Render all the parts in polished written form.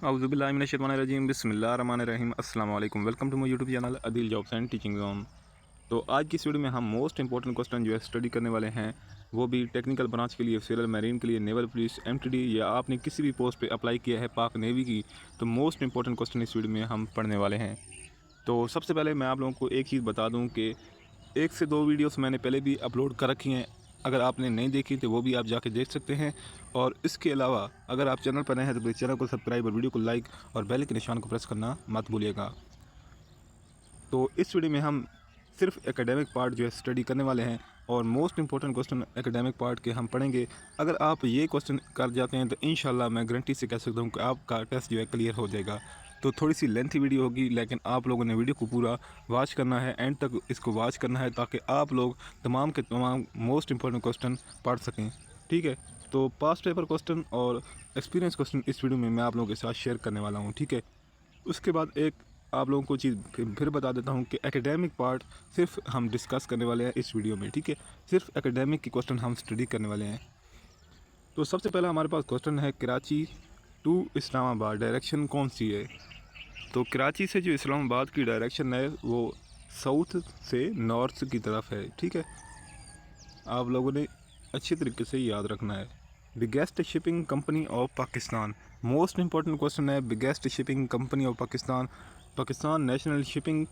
औज़ुबिल्लाहिमिनश्शैतानिर्रजीम बिस्मिल्लाहिर्रहमानिर्रहीम अस्सलाम वालेकुम। Welcome to my YouTube channel Adeel jobs and teaching zone. तो आज की इस वीडियो में हम मोस्ट इंपॉर्टेंट क्वेश्चन जो है स्टडी करने वाले हैं, वो भी टेक्निकल ब्रांच के लिए, सिविल मैरीन के लिए, नेवल पुलिस, एमटीडी या आपने किसी भी पोस्ट पे अप्लाई किया है पाक नेवी की, तो मोस्ट इंपॉर्टेंट क्वेश्चन इस वीडियो में हम पढ़ने वाले हैं। तो सबसे पहले मैं आप लोगों को एक चीज़ बता दूँ कि 1 से 2 वीडियोस मैंने पहले भी अपलोड कर रखी हैं। अगर आपने नहीं देखी तो वो भी आप जाके देख सकते हैं। और इसके अलावा अगर आप चैनल पर नए हैं तो प्लीज़ चैनल को सब्सक्राइब और वीडियो को लाइक और बेल के निशान को प्रेस करना मत भूलिएगा। तो इस वीडियो में हम सिर्फ एकेडमिक पार्ट जो है स्टडी करने वाले हैं और most important question academic part के हम पढ़ेंगे। अगर आप ये क्वेश्चन कर जाते हैं तो इंशाल्लाह मैं गारंटी से कह सकता हूँ कि आपका टेस्ट जो है क्लियर हो जाएगा। तो थोड़ी सी लेंथी वीडियो होगी, लेकिन आप लोगों ने वीडियो को पूरा वॉच करना है, एंड तक इसको वॉच करना है, ताकि आप लोग तमाम के तमाम मोस्ट इंपॉर्टेंट क्वेश्चन पढ़ सकें। ठीक है, तो पास्ट पेपर क्वेश्चन और एक्सपीरियंस क्वेश्चन इस वीडियो में मैं आप लोगों के साथ शेयर करने वाला हूँ। ठीक है, उसके बाद एक आप लोगों को चीज़ फिर बता देता हूँ कि एकेडमिक पार्ट सिर्फ हम डिस्कस करने वाले हैं इस वीडियो में। ठीक है, सिर्फ एकेडमिक की क्वेश्चन हम स्टडी करने वाले हैं। तो सबसे पहला हमारे पास क्वेश्चन है, कराची टू इस्लामाबाद डायरेक्शन कौन सी है? तो कराची से जो इस्लामाबाद की डायरेक्शन है वो साउथ से नॉर्थ की तरफ है। ठीक है, आप लोगों ने अच्छी तरीके से याद रखना है। Biggest shipping company of Pakistan, most important question है। Biggest shipping company of Pakistan, Pakistan national shipping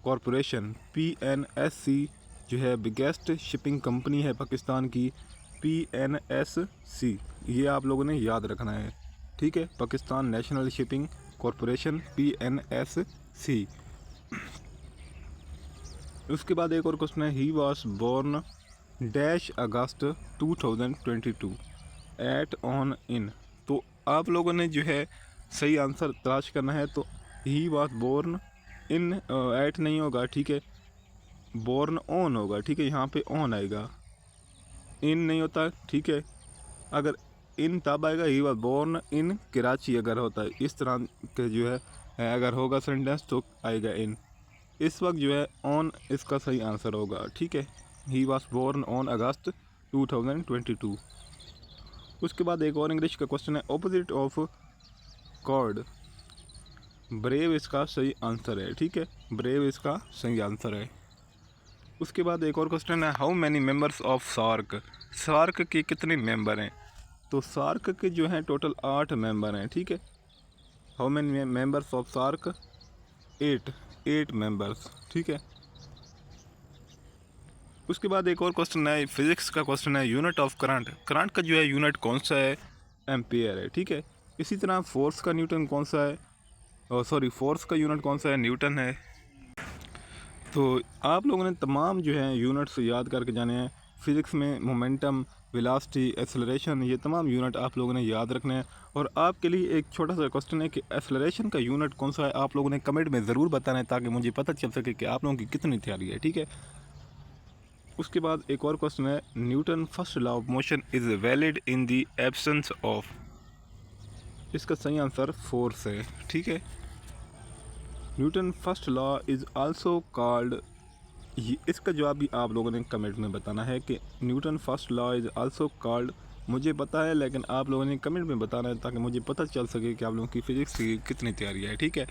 corporation PNSC जो है बिगेस्ट शिपिंग कंपनी है पाकिस्तान की, PNSC, ये आप लोगों ने याद रखना है। ठीक है, Pakistan national shipping corporation PNSC। उसके बाद एक और क्वेश्चन है, he was born dash August 2022 at on in. तो आप लोगों ने जो है सही आंसर तलाश करना है। तो he was born in, at नहीं होगा, ठीक है, बोर्न ऑन होगा। ठीक है, यहाँ पे ऑन आएगा, इन नहीं होता। ठीक है, अगर इन तब आएगा, he was born in Karachi अगर होता है, इस तरह के जो है अगर होगा सेंटेंस तो आएगा इन। इस वक्त जो है ऑन इसका सही आंसर होगा। ठीक है, he was born on August 2022। उसके बाद एक और इंग्लिश का क्वेश्चन है, ऑपोजिट ऑफ कॉर्ड, ब्रेव इसका सही आंसर है। ठीक है, ब्रेव इसका सही आंसर है। उसके बाद एक और क्वेश्चन है, how many members of SAARC, SAARC के कितने मेंबर हैं? तो सार्क के जो हैं टोटल 8 मेंबर हैं। ठीक है, how many members of SAARC, 8 members. ठीक है, उसके बाद एक और क्वेश्चन है, फिजिक्स का क्वेश्चन है, यूनिट ऑफ करंट, करंट का जो है यूनिट कौन सा है? एम्पियर है। ठीक है, इसी तरह फोर्स का न्यूटन कौन सा है? फोर्स का यूनिट कौन सा है? न्यूटन है। तो आप लोगों ने तमाम जो है यूनिट्स याद करके जाने हैं। फिज़िक्स में मोमेंटम, वेलोसिटी, एक्सेलरेशन, ये तमाम यूनिट आप लोगों ने याद रखने हैं। और आपके लिए एक छोटा सा क्वेश्चन है कि एक्सेलरेशन का यूनिट कौन सा है? आप लोगों ने कमेंट में ज़रूर बताना है, ताकि मुझे पता चल सके कि आप लोगों की कितनी तैयारी है। ठीक है, उसके बाद एक और क्वेश्चन है, Newton first law of motion is valid in the absence of, इसका सही आंसर फोर्स है। ठीक है, Newton first law is also called, ये इसका जवाब भी आप लोगों ने कमेंट में बताना है कि Newton first law is also called. मुझे पता है, लेकिन आप लोगों ने कमेंट में बताना है, ताकि मुझे पता चल सके कि आप लोगों की फ़िज़िक्स की कितनी तैयारी है। ठीक है,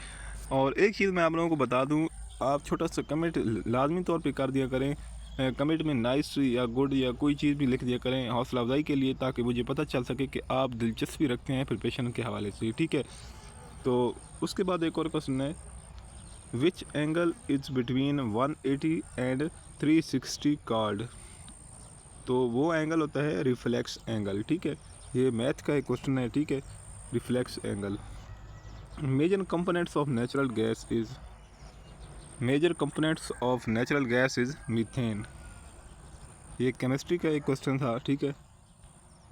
और एक चीज़ मैं आप लोगों को बता दूं, आप छोटा सा कमेंट लाजमी तौर पे कर दिया करें। कमेंट में नाइस या गुड या कोई चीज़ भी लिख दिया करें हौसला अफजाई के लिए, ताकि मुझे पता चल सके कि आप दिलचस्पी रखते हैं प्रिपरेशन के हवाले से। ठीक है, तो उसके बाद एक और क्वेश्चन है, which angle is between 180 and 360 called? तो वो एंगल होता है रिफ्लेक्स एंगल। ठीक है, ये मैथ का एक क्वेश्चन है। ठीक है, reflex angle. Major components of natural gas is, major components of natural gas is methane, ये केमिस्ट्री का एक क्वेश्चन था। ठीक है,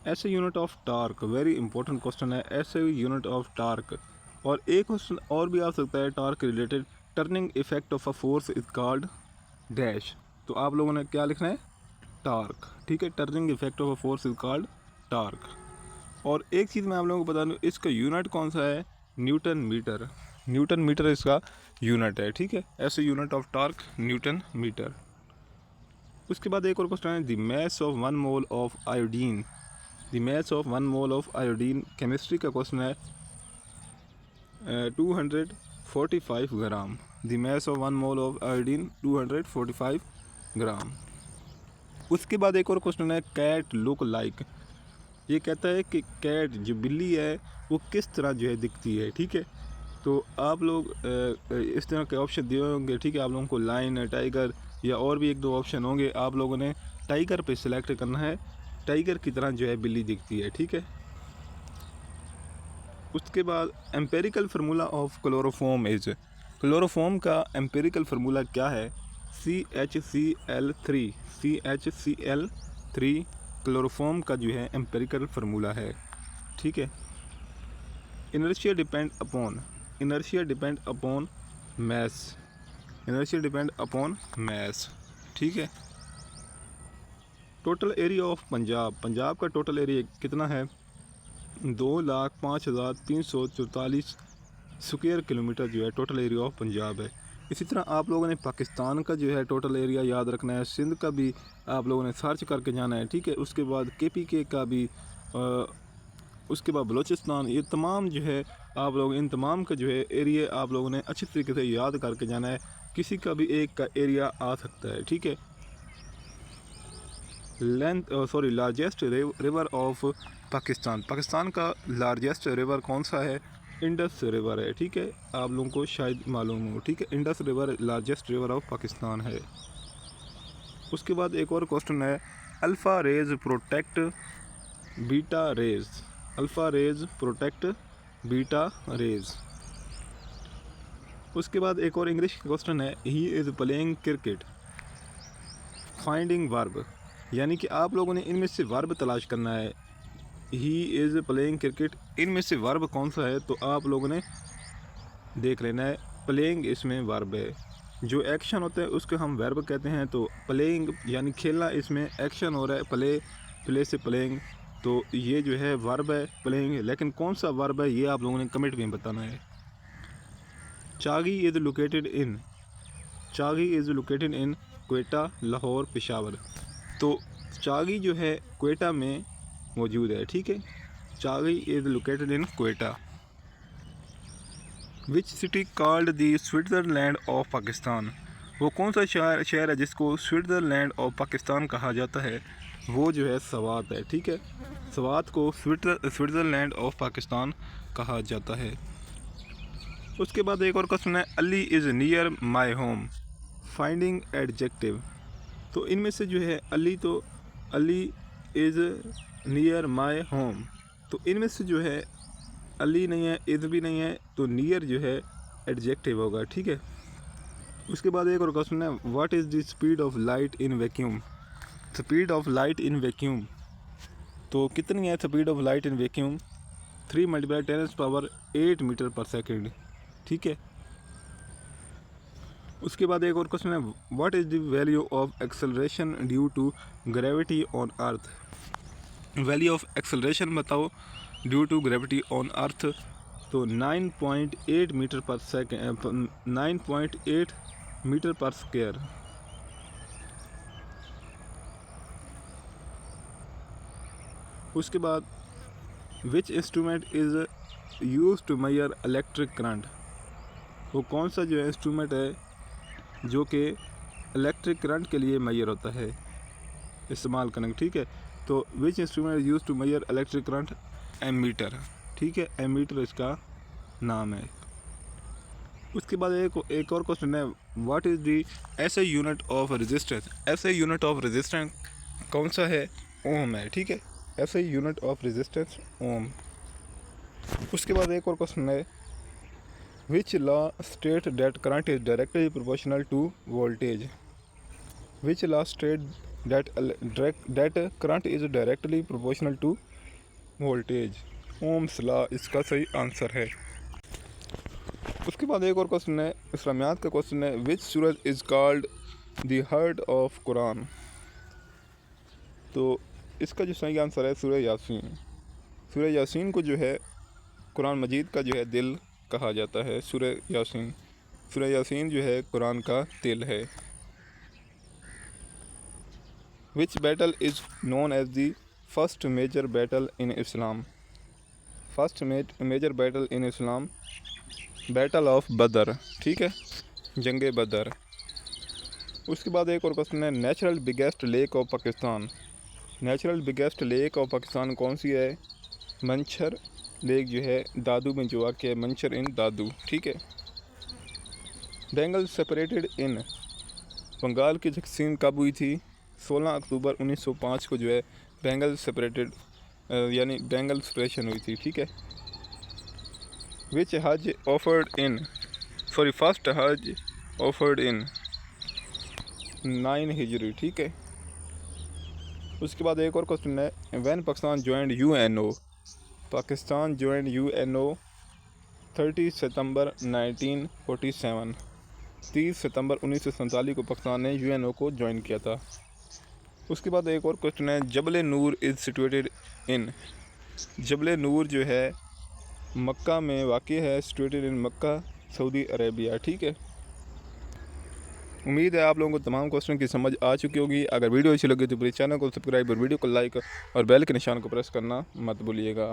ऐसे unit of torque, very important question है, ऐसे यूनिट ऑफ टार्क। और एक क्वेश्चन और भी आ सकता है torque related, turning effect of a force is called dash. तो आप लोगों ने क्या लिखना है? टार्क। ठीक है, turning effect of a force is called torque. और एक चीज़ मैं आप लोगों को बता दूँ, इसका यूनिट कौन सा है? न्यूटन मीटर, न्यूटन मीटर इसका यूनिट है। ठीक है, ऐसे unit of torque newton metre. उसके बाद एक और क्वेश्चन है, the mass of 1 mole of iodine, the mass of 1 mole of iodine, chemistry का क्वेश्चन है। 245 ग्राम। द mass of 1 mole of iodine 245 gram. उसके बाद एक और क्वेश्चन है, कैट लुक लाइक। ये कहता है कि कैट जो बिल्ली है वो किस तरह जो है दिखती है, ठीक है। तो आप लोग इस तरह के ऑप्शन दिए होंगे, ठीक है। आप लोगों को लाइन, टाइगर या और भी एक दो ऑप्शन होंगे। आप लोगों ने टाइगर पे सिलेक्ट करना है। टाइगर की तरह जो है बिल्ली दिखती है, ठीक है। उसके बाद empirical formula of chloroform is. Chloroform का एम्पेरिकल फार्मूला क्या है? CHCl3। CHCl3 क्लोरोफॉर्म का जो है एम्पेरिकल फार्मूला है, ठीक है। Inertia depend upon. Inertia depend upon mass. Inertia depend upon mass, ठीक है। Total area of Punjab. Punjab का टोटल एरिया कितना है? 2,05,344 स्क्वायर किलोमीटर जो है टोटल एरिया ऑफ पंजाब है। इसी तरह आप लोगों ने पाकिस्तान का जो है टोटल एरिया याद रखना है। सिंध का भी आप लोगों ने सर्च करके जाना है, ठीक है। उसके बाद KPK का भी, उसके बाद बलूचिस्तान, ये तमाम जो है आप लोग इन तमाम का जो है एरिया आप लोगों ने अच्छी तरीके से याद करके जाना है। किसी का भी एक का एरिया आ सकता है, ठीक है। Largest river of Pakistan. Pakistan का लार्जेस्ट रिवर कौन सा है? इंडस रिवर है, ठीक है। आप लोगों को शायद मालूम हो, ठीक है। Indus river largest river of Pakistan है। उसके बाद एक और क्वेश्चन है, alpha rays protect beta rays. Alpha rays protect beta rays. उसके बाद एक और इंग्लिश क्वेश्चन है, he is playing cricket finding verb. यानी कि आप लोगों ने इनमें से वर्ब तलाश करना है। ही इज़ प्लेइंग क्रिकेट, इनमें से वर्ब कौन सा है? तो आप लोगों ने देख लेना है। प्लेइंग इसमें वर्ब है। जो एक्शन होता है उसको हम वर्ब कहते हैं। तो प्लेइंग यानी खेलना, इसमें एक्शन हो रहा है, प्ले से प्लेइंग। तो ये जो है वर्ब है प्लेइंग। लेकिन कौन सा वर्ब है ये आप लोगों ने कमेंट में बताना है। Chagai is located in. Chagai is located in Quetta, Lahore, Peshawar. तो चागी जो है क्वेटा में मौजूद है, ठीक है। Chagai is located in Quetta. Which city called the Switzerland of Pakistan. वो कौन सा शहर है जिसको स्विट्ज़रलैंड ऑफ पाकिस्तान कहा जाता है? वो जो है सवात है, ठीक है। सवात को स्विट्ज़रलैंड ऑफ पाकिस्तान कहा जाता है। उसके बाद एक और क्वेश्चन है, Ali is near my home finding adjective. तो इनमें से जो है Ali is near my home, तो इनमें से जो है अली नहीं है, इज़ भी नहीं है, तो नियर जो है एडजेक्टिव होगा, ठीक है। उसके बाद एक और क्वेश्चन है, what is the speed of light in vacuum. Speed of light in vacuum, तो कितनी है speed of light in vacuum? 3 × 10⁸ metre per second, ठीक है। उसके बाद एक और क्वेश्चन है, what is the value of acceleration due to gravity on earth. Value of acceleration बताओ due to gravity on earth. तो 9.8 मीटर पर सेकेंड, 9.8 मीटर पर स्क्वायर। उसके बाद which instrument is use to measure electric current. वो कौन सा जो है इंस्ट्रूमेंट है जो कि इलेक्ट्रिक करंट के लिए मेजर होता है, इस्तेमाल करना, ठीक है। तो which instrument use to measure electric current? Ammeter, ठीक है। एमीटर इसका नाम है। उसके बाद एक और क्वेश्चन है, व्हाट इज़ दी ऐसे यूनिट ऑफ रेजिस्टेंस। ऐसे यूनिट ऑफ रेजिस्टेंस कौन सा है? ओम है, ठीक है। ऐसे यूनिट ऑफ रेजिस्टेंस ओम। उसके बाद एक और क्वेश्चन है, which law state that current is directly proportional to voltage. Which law state that current is directly proportional to voltage. Ohm's law इसका सही आंसर है। उसके बाद एक और क्वेश्चन है, इस्लामियात का क्वेश्चन है, विच सूरज is called the heart of Quran. तो इसका जो सही आंसर है सूरह यासीन। सूरह यासीन को जो है कुरान मजीद का जो है दिल कहा जाता है। सूरह यासीन, सूरह यासीन जो है कुरान का दिल है। Which battle is known as the first major battle in Islam. First major battle in Islam, battle of Badr, ठीक है, जंग बदर। उसके बाद एक और क्वेश्चन है, natural biggest lake of Pakistan. Natural biggest lake of Pakistan कौन सी है? मंछर लेक जो है दादू में जो वाक़ है, मंछर इन दादू, ठीक है। बंगाल सेपरेटेड इन, बंगाल की तकसीम कब हुई थी? 16 अक्टूबर 1905 को जो है बंगाल सेपरेटेड यानी बंगाल सेपरेशन हुई थी, ठीक है। विच हज ऑफर्ड इन, सॉरी फर्स्ट हज ऑफर्ड इन 9 हिजरी, ठीक है। उसके बाद एक और क्वेश्चन है, when Pakistan joined UNO. Pakistan joined UNO 30 सितंबर 1947, 30 सितंबर 1947 को पाकिस्तान ने यूएनओ को ज्वाइन किया था। उसके बाद एक और क्वेश्चन है, जबल नूर इज़ सिचुएटेड इन। जबल नूर जो है मक्का में वाक़ है, situated in Mecca, Saudi Arabia, ठीक है। उम्मीद है आप लोगों को तमाम क्वेश्चन की समझ आ चुकी होगी। अगर वीडियो अच्छी लगी तो प्लीज़ चैनल को सब्सक्राइब और वीडियो को लाइक और बेल के निशान को प्रेस करना मत भूलिएगा।